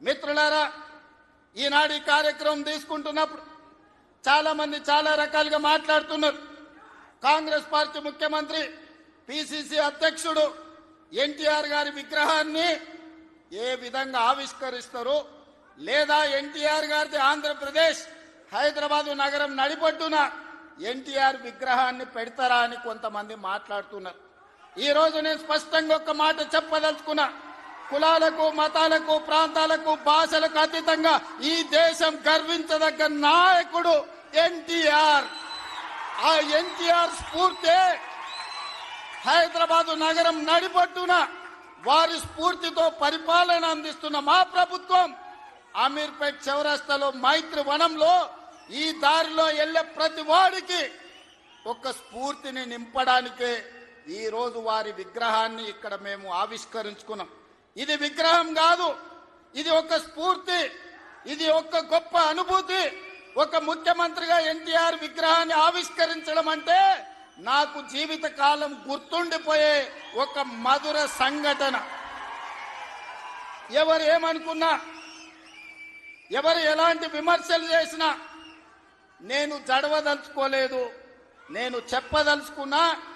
మిత్రులారా, ఈనాడు ఈ కార్యక్రమం తీసుకుంటున్నప్పుడు చాలా మంది చాలా రకాలుగా మాట్లాడుతున్నారు. కాంగ్రెస్ పార్టీ ముఖ్యమంత్రి పిసిసి అధ్యక్షుడు ఎన్టీఆర్ గారి విగ్రహాన్ని ఏ విధంగా ఆవిష్కరిస్తారు, లేదా ఎన్టీఆర్ గారిది ఆంధ్రప్రదేశ్ హైదరాబాదు నగరం నడిబొడ్డున ఎన్టీఆర్ విగ్రహాన్ని పెడతారా అని కొంతమంది మాట్లాడుతున్నారు. ఈ రోజు నేను స్పష్టంగా ఒక మాట చెప్పదలుచుకున్నా. కులాలకు, మతాలకు, ప్రాంతాలకు, భాషలకు అతీతంగా ఈ దేశం గర్వించదగ్గ నాయకుడు ఎన్టీఆర్. ఆ ఎన్టీఆర్ స్ఫూర్తి హైదరాబాదు నగరం నడిబొడ్డున వారి స్ఫూర్తితో పరిపాలన అందిస్తున్న మా ప్రభుత్వం అమీర్పేట్ చౌరస్తాలో మైత్రి వనంలో ఈ దారిలో వెళ్లే ప్రతి వాడికి ఒక స్ఫూర్తిని నింపడానికే ఈ రోజు వారి విగ్రహాన్ని ఇక్కడ మేము ఆవిష్కరించుకున్నాం. ఇది విగ్రహం కాదు, ఇది ఒక స్ఫూర్తి, ఇది ఒక గొప్ప అనుభూతి. ఒక ముఖ్యమంత్రిగా ఎన్టీఆర్ విగ్రహాన్ని ఆవిష్కరించడం అంటే నాకు జీవితకాలం గుర్తుండిపోయే ఒక మధుర సంఘటన. ఎవరు ఏమనుకున్నా, ఎవరు ఎలాంటి విమర్శలు చేసినా నేను జడవదలుచుకోలేదు. నేను చెప్పదలుచుకున్నా